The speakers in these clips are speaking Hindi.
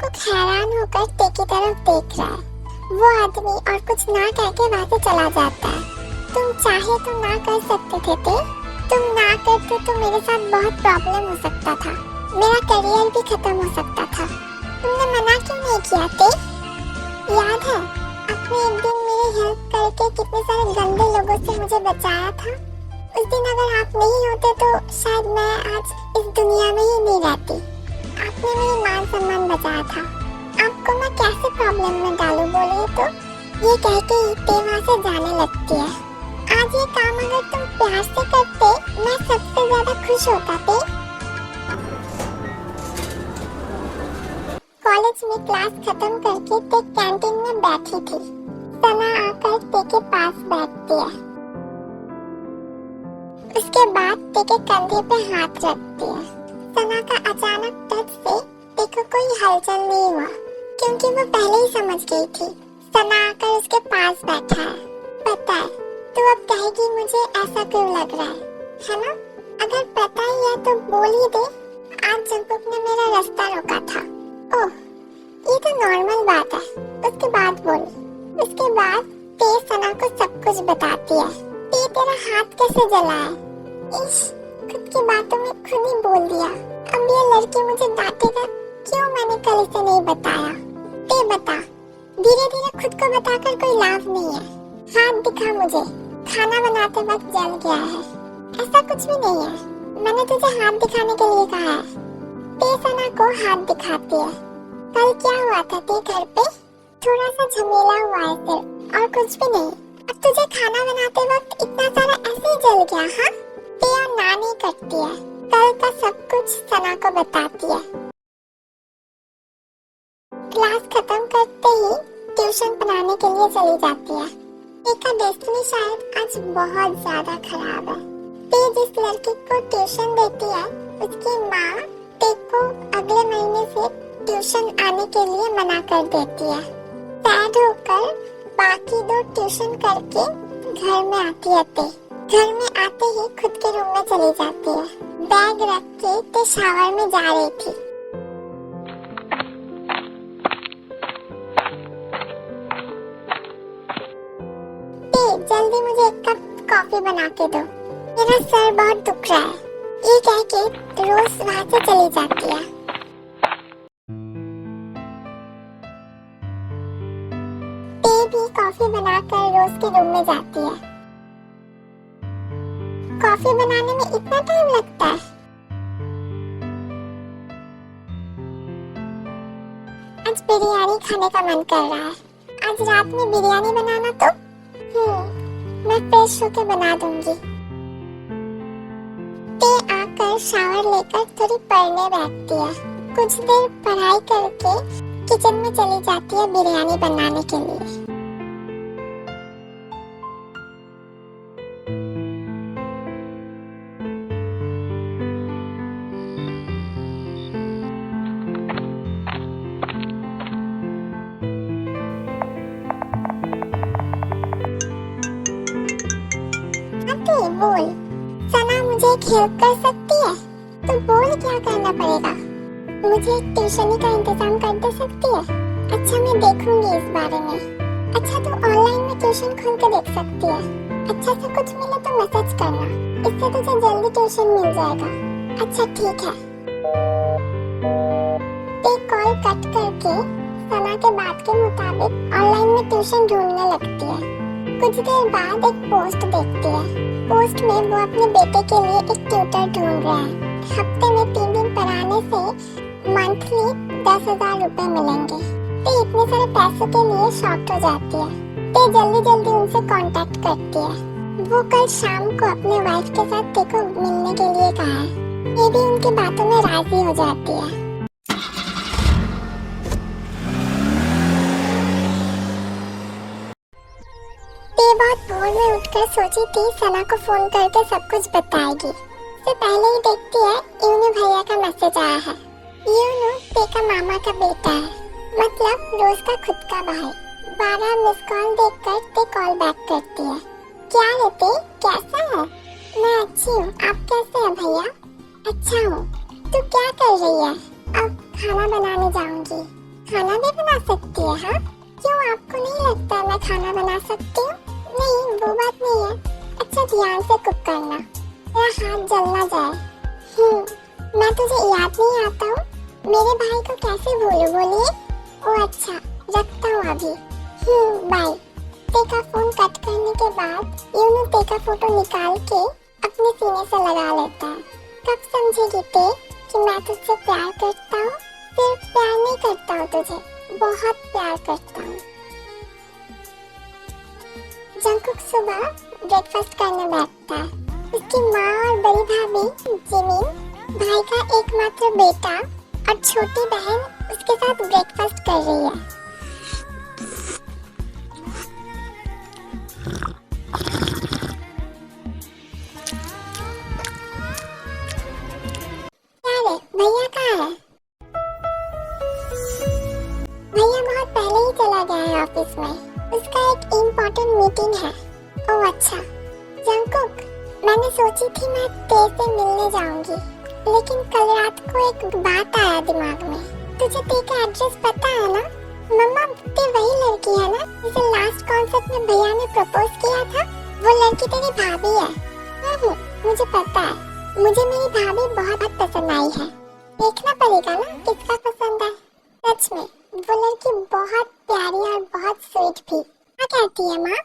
जंकुक हैरान होकर ते की तरफ देख रहा है। वो आदमी और कुछ ना कह के वहाँ से चला जाता है। तुम चाहे तो ना कर सकते थे ते। तुम ना करते तो मेरे साथ बहुत प्रॉब्लम हो सकता था, मेरा करियर भी खत्म हो सकता था। तुमने मना क्यों नहीं किया ते? याद है आपने एक दिन मेरी हेल्प करके कितने सारे गंदे लोगों से मुझे बचाया था? उस दिन अगर आप नहीं होते तो शायद मैं आज इस दुनिया में ही नहीं रहती। आपने मेरी मान सम्मान बचाया था। आपको मैं कैसे प्रॉब्लम में डालूं बोलिए तो? ये कह के ते वहाँ से जाने लगती है। आज ये काम अगर तुम प्यार से करते मैं सबसे ज्यादा खुश होता ते। कॉलेज में क्लास खत्म करके ते कैंटीन में बैठी थी। सना आकर ते के पास बैठती है। उसके बाद ते के कंधे पे हाथ रखती है। सना का अचानक टच से ते को कोई हलचल नहीं हुआ, क्योंकि वो पहले ही समझ गई थी। सना आकर उसके पास बैठा है। पता है तू अब कहेगी मुझे ऐसा क्यों लग रहा है ना? अगर पता ही है तो बोल ही दे। आज जंकुक ने मेरा रास्ता रोका था। ओह, ये तो नॉर्मल बात है। उसके बाद बोली। उसके बाद ते सना को सब कुछ बताती है। ते तेरा हाथ कैसे जला है? इश, खुद की बातों में खुद ही बोल दिया। अब ये लड़की मुझे डांटेगा क्यों मैंने कल इसे नहीं बताया? ते बता। धीरे धीरे खुद को बताकर कोई लाभ नहीं है। हाथ दिखा मुझे। खाना बनाते वक्त जल गया है। ऐसा कुछ भी नहीं है। मैंने तुझे हाथ दिखाने के लिए कहा है। ते सना को हाथ दिखाती है। कल क्या हुआ था ते घर पे? थोड़ा सा झमेला हुआ है सिर्फ, और कुछ भी नहीं। अब तुझे खाना बनाते वक्त इतना सारा ऐसे ही जल गया? हाँ, ते और ना नहीं करती है। कल का सब कुछ सना को बताती है। क्लास खत्म करते ही ट्यूशन पढ़ाने के लिए चली जाती है। ते का डेस्टिनी शायद आज बहुत ज्यादा खराब है। ते जिस लड़की को ट्यूशन देती है उसकी माँ ते को अगले महीने से ट्यूशन आने के लिए मना कर देती है। सैड होकर बाकी 2 ट्यूशन करके घर में आती है ते। घर में आते ही खुद के रूम में चली जाती है। बैग रख के ते शावर में जा रही थी। ते जल्दी मुझे 1 कप कॉफी बना के दो, मेरा सर बहुत दुख रहा है। ये कह के रोज वहाँ से चली जाती है। भी कॉफी बनाकर रोज के रूम में जाती है। कॉफी बनाने में इतना टाइम लगता है? आज बिरयानी खाने का मन कर रहा है। आज रात में बिरयानी बनाना तो मैं फ्रेश होके बना दूंगी। ते आकर शावर लेकर थोड़ी पढ़ने बैठती है। कुछ देर पढ़ाई करके किचन में चली जाती है बिरयानी बनाने के लिए। बोल, सना मुझे एक हेल्प कर सकती है? तो बोल क्या करना पड़ेगा? मुझे एक ट्यूशनी का इंतजाम कर दे सकती है? अच्छा, मैं देखूंगी इस बारे में। अच्छा, तो ऑनलाइन में ट्यूशन खोल के देख सकती है। अच्छा सा कुछ मिले तो मैसेज करना, इससे तुझे जल्दी ट्यूशन मिल जाएगा। अच्छा ठीक है। एक कॉल कट करके सना के बात के मुताबिक ऑनलाइन में ट्यूशन ढूंढने लगती है। कुछ देर बाद एक पोस्ट देखती है। पोस्ट में वो अपने बेटे के लिए एक ट्यूटर ढूंढ रहा है। हफ्ते में 3 दिन पढ़ाने से मंथली 10,000 रुपए मिलेंगे। ते इतने सारे पैसों के लिए शॉक्ड हो जाती है। ते जल्दी जल्दी उनसे कांटेक्ट करती है। वो कल शाम को अपने वाइफ के साथ ते को मिलने के लिए कहा है। ये भी उनकी बातों में राजी हो जाती है। बहुत भोर में उठकर सोची थी सना को फोन करके सब कुछ बताएगी। इससे पहले ही देखती है यूनु भैया का मैसेज आया है। यूनु ते का मामा का बेटा है, मतलब रोज का खुद का भाई। 12 मिस कॉल देखकर ते कॉल बैक करती है। क्या लेते, कैसा है? मैं अच्छी हूँ, आप कैसे हैं भैया? अच्छा हूँ। तू क्या कर रही है? अब खाना बनाने जाऊंगी। खाना भी बना सकती है? हाँ, क्यों आपको नहीं लगता मैं खाना बना सकती हूँ? नहीं, वो बात नहीं है। अच्छा, ध्यान से कुक करना, मेरा हाथ जल ना जाए। मैं तुझे याद नहीं आता हूँ? मेरे भाई को कैसे भूलूं, बोलिए। ओ अच्छा, रखता हूँ अभी। बाय। ते का फोन कट करने के बाद यूनू ते का फोटो निकाल के अपने सीने से लगा लेता है। कब समझेगी ते कि मैं तुझसे प्यार करता हूँ? सिर्फ प्यार नहीं करता हूँ तुझे, बहुत प्यार करता हूँ। जंगकुक सुबह ब्रेकफास्ट करने बैठता है। उसकी माँ और बड़ी भाभी जिमिन, भाई का एकमात्र बेटा और छोटी बहन उसके साथ ब्रेकफास्ट कर रही है। अरे भैया कहाँ है? भैया बहुत पहले ही चला गया है ऑफिस में, उसका एक इम्पोर्टेंट मीटिंग है। ओह अच्छा। जंगकुक, मैंने सोची थी मैं तेरे से मिलने जाऊंगी, लेकिन कल रात को एक बात आया दिमाग में। तुझे ते का एड्रेस पता है ना? मम्मा, ते वही लड़की है ना जिसे लास्ट कॉन्सर्ट में भैया ने प्रपोज किया था? वो लड़की तेरी भाभी है। मुझे पता है। मुझे मेरी भाभी बहुत पसंद आई है। देखना पड़ेगा ना किसका पसंद है। सच में वो लड़की बहुत प्यारी और बहुत स्वीट भी। क्या कहती है माँ?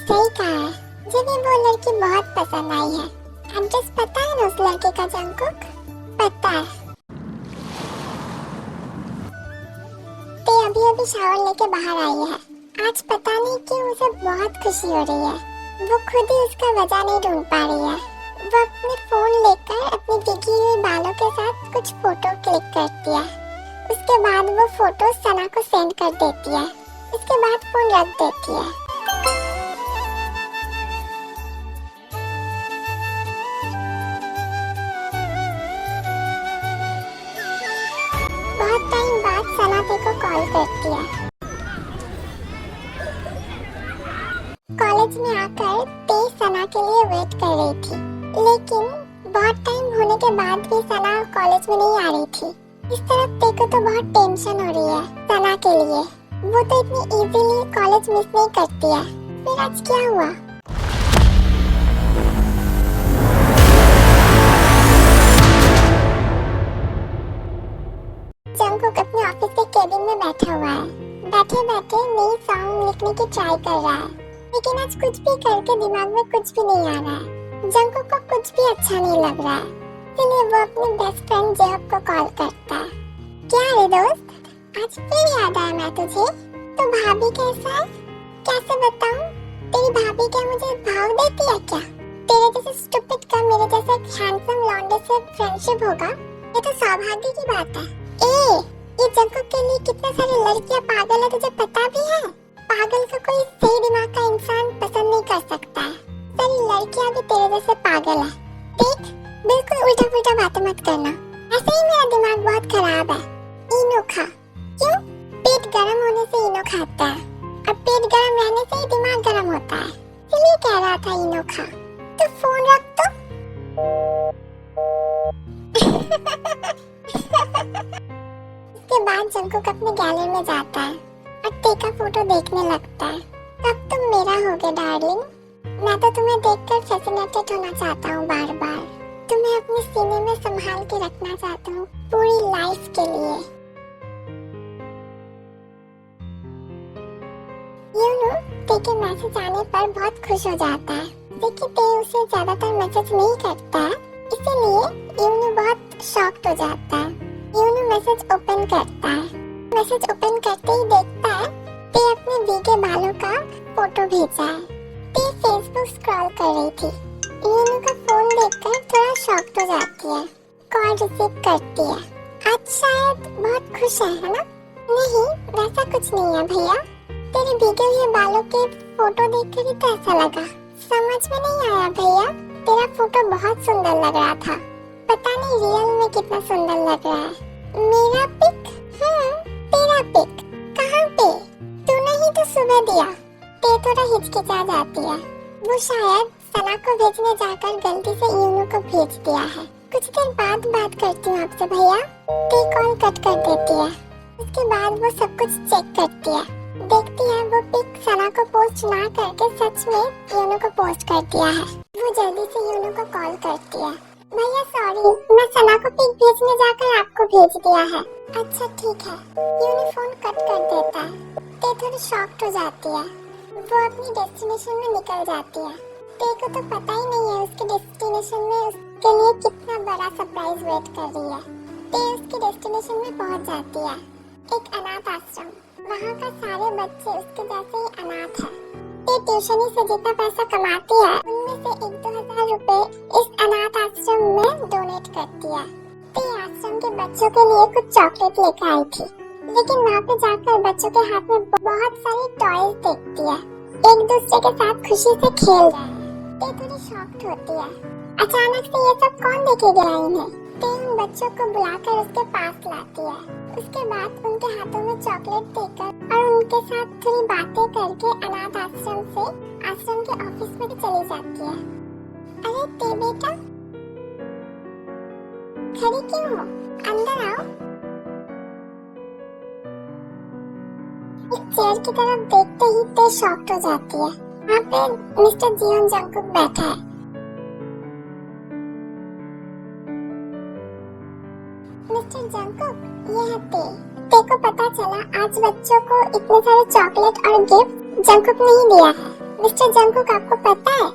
सही कहा है। मुझे भी वो लड़की बहुत पसंद आई है। एड्रेस पता है ना उस लड़के का जंगकुक? पता है। ते अभी शावर लेके बाहर आई है। आज पता नहीं क्यों उसे बहुत खुशी हो रही है। वो खुद ही उसका वजह नहीं ढूंढ पा रही है। वो अपने फोन लेकर अपनी बिखरी हुई बालों के साथ कुछ फोटो क्लिक करती है। उसके बाद वो फोटो सना को सेंड कर देती है। उसके बाद फोन रख देती है। बहुत टाइम बाद सना ते को कॉल करती है। कॉलेज में आकर ते सना के लिए वेट कर रही थी, लेकिन बहुत टाइम होने के बाद भी सना कॉलेज में नहीं आ रही थी। इस तरफ ते को तो बहुत टेंशन हो रही है सना के लिए। वो तो इतनी इजीली कॉलेज मिस नहीं करती है। फिर आज क्या हुआ? जंगकुक अपने ऑफिस के केबिन में बैठा हुआ है। बैठे बैठे नई सॉन्ग लिखने की ट्राई कर रहा है, लेकिन आज कुछ भी करके दिमाग में कुछ भी नहीं आ रहा है। जंगकुक को कुछ भी अच्छा नहीं लग रहा है, इसलिए वो अपने बेस्ट फ्रेंड जेहब को कॉल करता है। क्या रे दोस्त, आज फिर याद आया मैं तुझे? तो भाभी कैसा है? कैसे बताऊं? तेरी भाभी क्या मुझे भाव देती है क्या? तेरे जैसे स्टूपिड का मेरे जैसे हैंडसम लौंडे से फ्रेंडशिप होगा, ये तो सौभाग्य की बात है। ये जंगकुक के लिए कितने सारे लड़कियां पागल है, तुझे पता भी है? पागल का कोई सही दिमाग का इंसान पसंद नहीं कर सकता है। सारी लड़कियां भी तेरे जैसे पागल है। देख, बिल्कुल उल्टा पुल्टा बातें मत करना। ऐसे ही मेरा दिमाग बहुत खराब है। इनो खा। क्यों? पेट गर्म होने से इनो खाता है, और पेट गर्म रहने से ही दिमाग गर्म होता है, इसलिए कह रहा था इनो खा। तो फोन रख तो। उसके बाद जंगकुक अपने गैलरी में जाता है और ते का फोटो देखने लगता है। अब तुम मेरा होगे डार्लिंग। मैं तो तुम्हें देखकर फैसिनेटेड होना चाहता हूँ बार बार। तुम्हें अपने सीने में संभाल के रखना चाहता हूँ पूरी लाइफ के लिए। यूनू ते के मैसेज आने पर बहुत खुश हो जाता है। देखिए ते उसे ज्यादातर मैसेज नहीं करता है, इसीलिए यूनू बहुत शॉक्ड हो जाता है। यूनू मैसेज ओपन करता है। मैसेज ओपन करते ही देखता है ते अपने भीगे बालों का फोटो भेजा है। ते फेसबुक स्क्रॉल कर रही थी। यूनू का फोन देखकर थोड़ा शॉक्ड हो जाती है। कॉल रिसीव करती है। आज शायद बहुत खुश है ना? नहीं, वैसा कुछ नहीं है भैया। तेरे भीगे हुए बालों के फोटो देखकर ही तो ऐसा लगा। समझ में नहीं आया भैया, तेरा फोटो बहुत सुंदर लग रहा था। पता नहीं रियल में कितना सुंदर लग रहा है। मेरा पिक? तेरा पिक कहाँ पे? तूने ही तो सुबह दिया। ते थोड़ा हिचकिचा जाती है। वो शायद सना को भेजने जाकर गलती से यूनू को भेज दिया है। कुछ देर बाद बात करती हूँ आपसे भैया। ते कॉल कट कर देती है। उसके बाद वो सब कुछ चेक करती है, देखती है वो पिक सना को पोस्ट ना करके सच में योनो को पोस्ट कर दिया है। वो जल्दी से योनो को कॉल करती है। भैया सॉरी, मैं सना को पिक भेजने जाकर आपको भेज दिया है। अच्छा ठीक है। योनो फोन कट कर देता है। ते थोड़ी शॉक्ड हो जाती है। वो अपनी डेस्टिनेशन में निकल जाती है। ते को तो पता ही नहीं है उसके डेस्टिनेशन में उसके लिए कितना बड़ा सरप्राइज वेट कर रही है। ते उसके डेस्टिनेशन में पहुंच जाती है, एक अनाथ आश्रम। वहाँ का सारे बच्चे उसके जैसे ही अनाथ हैं। ते ट्यूशनी से जितना पैसा कमाती है उनमें से 1-2 हजार रुपए इस अनाथ आश्रम में डोनेट करती है। ते आश्रम के बच्चों के लिए कुछ चॉकलेट लेकर आई थी, लेकिन वहाँ पे जाकर बच्चों के हाथ में बहुत सारी टॉयज देखती है, एक दूसरे के साथ खुशी से खेल रहे हैं। ते थोड़ी शॉक्ड होती है। अचानक से ये सब कौन लेके गया इन्हें? ते उन बच्चों को बुलाकर उसके पास लाती है। उसके बाद उनके हाथों में चॉकलेट देकर और उनके साथ थोड़ी बातें करके अनाथ आश्रम से आश्रम के ऑफिस में चली जाती है। अरे ते बेटा, खड़ी क्यों हो? अंदर आओ। एक चेयर की तरफ देखते ही ते शॉक्ड हो जाती है। वहाँ पे मिस्टर जियोन जंगकुक बैठा है। मिस्टर जंगकुक, ये है ते। ते को पता चला आज बच्चों को इतने सारे चॉकलेट और गिफ्ट जंगकुक ने ही दिया है। मिस्टर जंगकुक, आपको पता है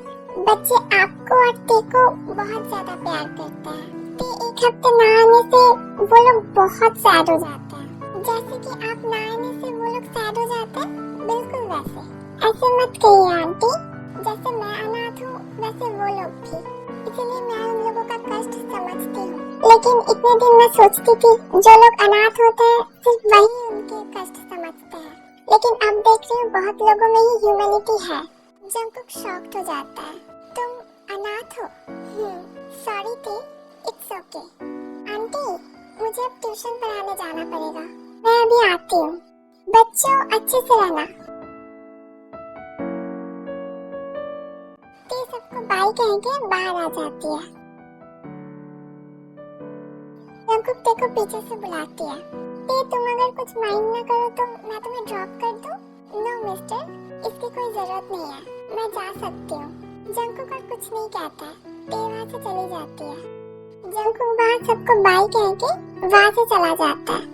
बच्चे आपको और ते को बहुत ज्यादा प्यार करते हैं। ते एक हफ्ते ना आने से वो लोग बहुत सैड हो जाते हैं। जैसे कि आप ना आने से वो लोग सैड हो जाते हैं, बिल्कुल वैसे। ऐसे मत कहिए आंटी, जैसे मैं अनाथ हूँ वैसे वो लोग भी, इसलिए मैं उन लोगों का कष्ट समझती हूँ। लेकिन इतने दिन मैं सोचती थी जो लोग अनाथ होते हैं सिर्फ वही उनके कष्ट समझते हैं, लेकिन अब देख रही हूँ बहुत लोगों में ही ह्यूमैनिटी है। जंगकुक शॉक्ड हो जाता है। तुम अनाथ हो? सॉरी ते, इट्स ओके। आंटी, मुझे अब ट्यूशन पढ़ाने जाना पड़ेगा, मैं अभी आती हूँ। बच्चों अच्छे से रहना। ते सबको बाय कह के बाहर आ जाती है। जंगकुक ते को पीछे से बुलाती है। ते, तुम अगर कुछ माइंड ना करो तो मैं तुम्हें ड्रॉप कर दूं? नो मिस्टर, इसकी कोई जरूरत नहीं है, मैं जा सकती हूँ। जंगकुक और कुछ नहीं कहता है। ते वहाँ से चली जाती है। जंगकुक वहाँ सबको बाय कह के वहाँ से चला जाता है।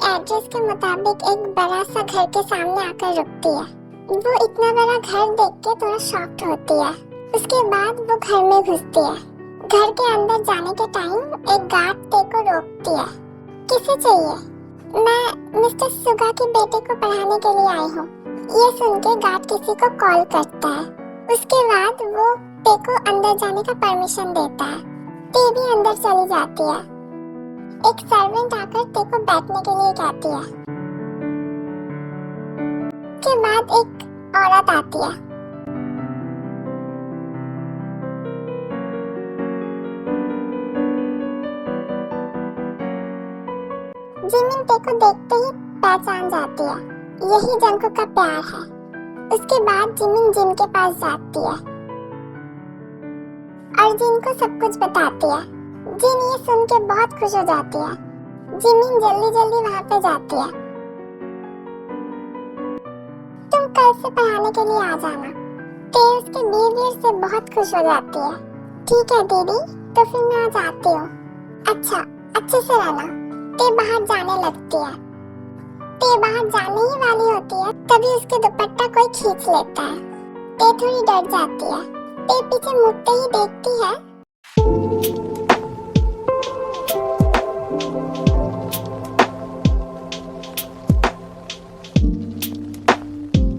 एड्रेस के मुताबिक एक बड़ा सा घर के सामने आकर रुकती है। वो इतना बड़ा घर देख के थोड़ा शॉक्ड होती है। उसके बाद वो घर में घुसती है। घर के अंदर जाने के टाइम एक गार्ड ते को रोकती है। किसे चाहिए? मैं मिस्टर सुगा के बेटे को पढ़ाने के लिए आई हूँ। ये सुन के गार्ड किसी को कॉल करता है। उसके बाद वो ते को अंदर जाने का परमिशन देता है। ते भी अंदर चली जाती है। एक सर्वेंट आकर ते को बैठने के लिए कहती है। के बाद एक औरत आती है। जिमिन ते को देखते ही पहचान जाती है, यही जंगकुक का प्यार है। उसके बाद जिमिन जिन के पास जाती है और जिन को सब कुछ बताती है। जिन ये सुन के बहुत खुश हो जाती है। जिमिन जल्दी जल्दी वहाँ पे जाती है। तुम कल से पढ़ाने के लिए आ जाना। ते उसके बिहेवियर से बहुत खुश हो जाती है। ठीक है दीदी, तो फिर मैं आज आती हूँ। अच्छा, अच्छे से रहना। ते बाहर जाने लगती है। ते बाहर जाने ही वाली होती है तभी उसके दुपट्टा कोई खींच लेता है। ते थोड़ी डर जाती है। ते पीछे मुड़ते ही देखती है